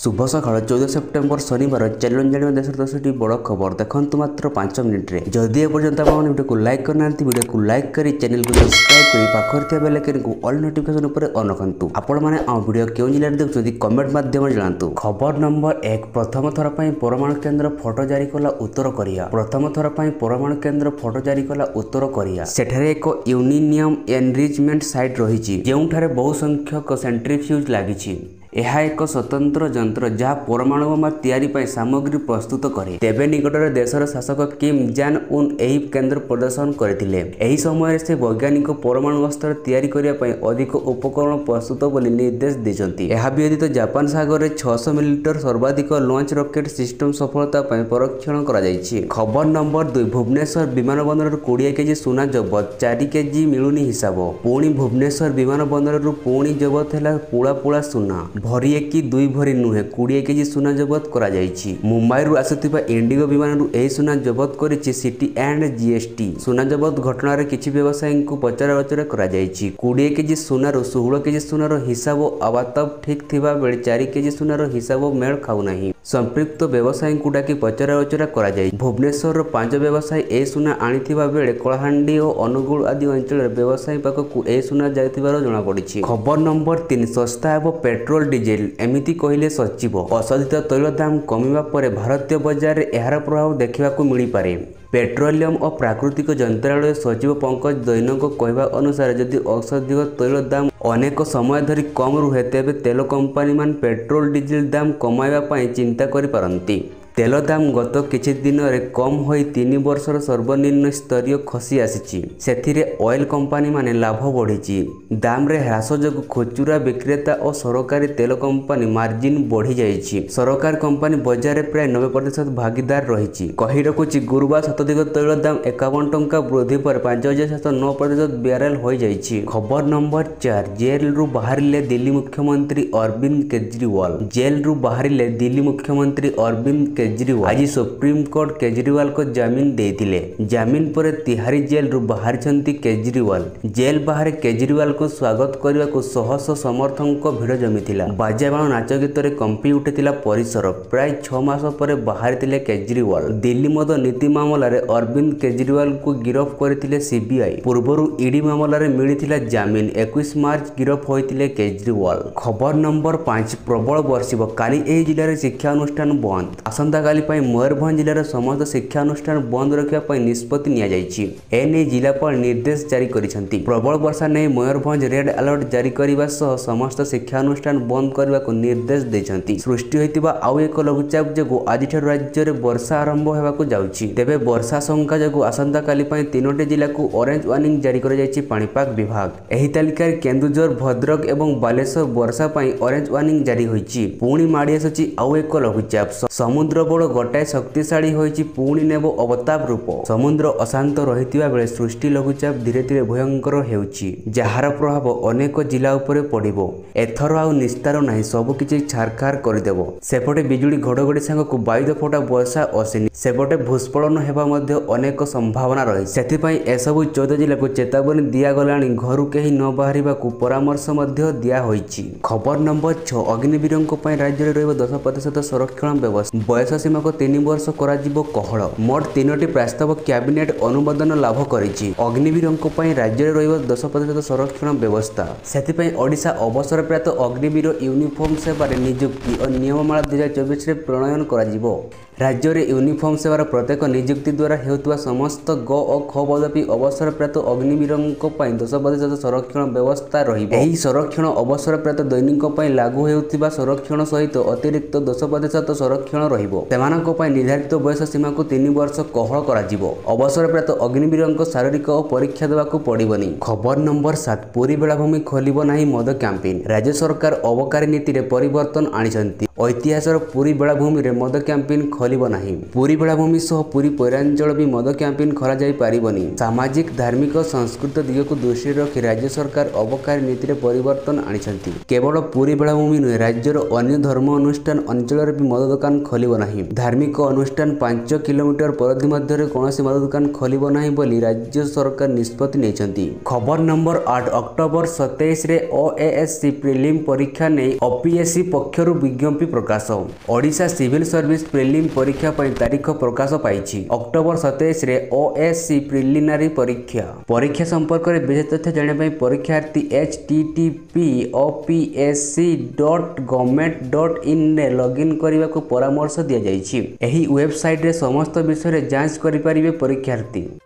शुभ सकाळ 14 सेप्टेम्बर शनिवार चैलेंज जाना देश 10टी बड़ खबर देखु मात्र 5 मिनिट रे जदि एपर्यंत आप वीडियो को लाइक करना वीडियो को लाइक कर चैनल को सब्सक्राइब कर पाखर बेल आइकन को ऑल नोटिफिकेशन उपर ऑन करंतु आपण माने आ वीडियो केउ जिल्ला रे देखुछथि कमेंट माध्यम जणांतु। खबर नंबर 1 प्रथम थर पई परमाणु केंद्र फोटो जारी कला उत्तर कोरिया। प्रथम थर पई परमाणु केंद्र फोटो जारी कला उत्तर कोरिया। सेठारे एक यूरेनियम एनरिचमेंट साइट रहिछि जेउठारे बहु संख्यक सेंट्रीफ्यूज लागिछि। यह एक स्वतंत्र जंत्र जहाँ परमाणु बोमा तैयारी पाई सामग्री प्रस्तुत करे। तेबे निकटरे देशर शासक किम जान उन एही केंद्र प्रदर्शन करथिले। एही समय से वैज्ञानिक परमाणु अस्त्र तैयारी करिया पाई अधिक उपकरण प्रस्तुत बोली निर्देश दिसंती। एहा व्यतीत जापान सागर रे 600 मिलिमीटर सर्वाधिक लॉन्च रॉकेट सिस्टम सफलता पाई परीक्षण करा जायछि। खबर नंबर 2 भुवनेश्वर विमानबंदर 20 केजी सुना जबत 4 केजी मिलुनी हिसाब। पुणी भुवनेश्वर विमानबंदर पुणी जबत हैला पुळा पुळा सुना भरी कि 2 भरी नुहे 20 केजी सुना जबत करा जायछि। मुंबई रु आसुथिबा इंडिगो विमान रु एही सुना जबत करिछि सिटी एंड जीएसटी। सुना जबत घटना रे किछि व्यवसायी को पचरा उचरा करा जायछि। 20 केजी सुना रु 16 केजी सुना रो हिसाब आवातब ठीक थिबा बेले 4 केजी सुना रो हिसाब मेल खाउ नाही। संपृक्त व्यवसायी को डाकी पचरा उचरा करा जाय। भुवनेश्वर 5 व्यवसायी ए सुना आनिथिबा बेले कलाहांडी और अनुगुल आदि अंचल व्यवसायी पाखकु ए सुना जायथिबार जणा पड़िछि। खबर नंबर 3 सस्ता एवं पेट्रोल डीजेल एमिति कहले सचिव। अशोधित तैल दाम कमिबा परे भारतीय बजार रे एहार प्रभाव देखिबाकू मिली पारे। पेट्रोलियम और प्राकृतिक मंत्रालय सचिव पंकज दैनक कहवा अनुसार जदि औषधीय तैल दाम अनेक समय धरी कम रुहे तेबे तेल कंपनी मान पेट्रोल डीजेल दाम कमाइबा पई चिंता करि पारंती। तेल दाम गत किछि दिन रे कम होई 3 वर्षर सर्वनिम्न स्तरीय खसी आसीछि। सेथिरे ऑयल कंपनी माने लाभ बढ़िछि। दाम रे ह्रास जग खुचुरा विक्रेता और सरकारी तेल कंपनी मार्जिन बढ़ी जाइछि। सरकार कंपनी बाजार रे प्राय 90% भागीदार रहिछि। कहि रखुछि गुरुवार शताधिक तैल दाम 51 टंका वृद्धि पर 5709% बैरेल होई जाइछि। खबर नंबर 4 जेल रु बाहरिले दिल्ली मुख्यमंत्री अरविंद केजरीवाल। जेल रु बाहरिले दिल्ली मुख्यमंत्री अरविंद केजरीवाल आज सुप्रीम कोर्ट केजरीवाल को जामीन देथिले। जामीन पर तिहारी जेल रु बाहरिछंती केजरीवाल। जेल बाहर केजरीवाल को स्वागत करने को शह शह समर्थक भिड़ जमीथिला। बाजाबाण नाच गीत रे कंपी उठिथिला परिसर। प्राय 6 मास पर बाहरिथिले केजरीवाल। दिल्ली मद नीति मामला रे अरविंद केजरीवाल को गिरफ करथिले सीबीआई। पूर्वरु ईडी मामला रे मिलिथिला जामीन। 21 मार्च गिरफ होइथिले केजरीवाल। खबर नंबर 5 प्रबल वर्षिब काली एही जिल्ला रे शिक्षा अनुष्ठान बंद। आसंता काली पई मयूरभंज जिल्लार समस्त शिक्षा अनुष्ठान बंद रखिया पई निष्पत्ति निया जायछि। एने जिलापाल निर्देश जारी करिसंती। प्रबल वर्षा नै मयूरभंज रेड अलर्ट जारी करिबा सह समस्त शिक्षा अनुष्ठान बंद करबा को निर्देश दैछंती। सृष्टि होइतिबा आउ एक लघुचाप जगु आजिठार राज्य रे वर्षा आरंभ हेबाकू जाउछि। तेबे वर्षा शंका जगु आसंता काली पई 3टी जिल्ला को ऑरेंज वार्निंग जारी करा जायछि पाणीपाग विभाग। एही तालिका केन्दुझर भद्रक एवं बालेश्वर वर्षा पई ऑरेंज वार्निंग जारी होइछि। पुणी माडी आसुछि आउ एक लघुचाप। समुद्र बड़ गोटाए शक्तिशाली होइछि पुणी नेबो अवताप रूप। समुद्र अशांत रहितिबा बेले सृष्टि लघुचाप धीरे धीरे भयंकर हेउछि जहार प्रभाव अनेक जिला उपरे पड़िबो। एथर आउ निस्तार नाही सब किछि छारखार करदेबो। सेपटे बिजुली घड़घड़ी सांगकु वायु फटा वर्षा असिनी। सेपटे भूस्खलन हेबा मध्ये अनेक संभावना रही। सेथिपई एसबु 14 जिला को चेतावनी दिया गलानी। घरु केही न बाहरिबाकू परामर्श मध्ये दिया होइछि। खबर नंबर 6 अग्निवीरंक पई राज्य रे रहबो 10% संरक्षण व्यवस्था। बयस सीमा को 3 वर्ष कराजिबो कहळ। मोट 3टी प्रस्ताव कैबिनेट अनुमोदन लाभ करिछि। अग्निवीरंक पई राज्य रे रहबो 10% संरक्षण व्यवस्था। सेथिपई ओडिशा अवसरप्राप्त अग्निवीर यूनिफॉर्म सेवा रे नियुक्ति और नियममाला 2024 रे प्रणयन कराजिबो। राज्य रे यूनिफॉर्म सेवार प्रत्येक नियुक्ति द्वारा हेउतबा समस्त ग और ख पदवी अवसरप्राप्त अग्निवीरंक पई 10% संरक्षण व्यवस्था रहिबो। एही संरक्षण अवसरप्राप्त दैनिक पई लागू हेउतबा संरक्षण सहित अतिरिक्त 10% संरक्षण रहिबो। सेमानक पई निर्धारित बयस सीमा को 3 वर्ष कहळ कराजिबो। अवसरप्राप्त अग्निवीरंक शारीरिक और परीक्षा देबाकू पड़िबनी। खबर नंबर 7 पुरी बेलाभूमि खोलिबो नाही मद कैंपेन। राज्य सरकार अबकारी नीति रे परिवर्तन आनिछंती। ऐतिहासर पुरी बेलाभूमि रे मद कैंपेन खोलिबो नाही। पुरी बेलाभूमि सह पुरी पौरांचल भी मद कैंपेन खोला जाई पारिबनी। सामाजिक धार्मिक और सांस्कृतिक दिग को दृष्टि रखी राज्य सरकार अबकारी नीति रे परिवर्तन आनिछंती। केवल पुरी बेलाभूमि नुहे राज्यर अन्य धर्म अनुष्ठान अंचल रे भी मद दुकान खोलिबो नाही। धार्मिक अनुष्ठान 5 किलोमीटर परिधि मध्य कौनसी मद दुकान खोलिबो नाही बोली राज्य सरकार निष्पत्ति नेछंती। खबर नंबर 8 अक्टोबर 27 रे ओएएससी प्रिलिम परीक्षा नै ओपीएससी पक्षरु विज्ञप्ति ବିଜ୍ଞପ୍ତି ପ୍ରକାଶ। ओडिशा सिविल सर्विस प्रिलिम परीक्षा पर तारीख प्रकाश पाई। अक्टोबर 27 रे ओएससी प्रिलिमिनारी परीक्षा संपर्क में विशेष तथ्य जानापी परीक्षार्थी http://opsc.government.in रे लॉगिन करने को परामर्श दि जाइछि। एही वेबसाइट रे समस्त विषय जांच करि परिबे परीक्षार्थी।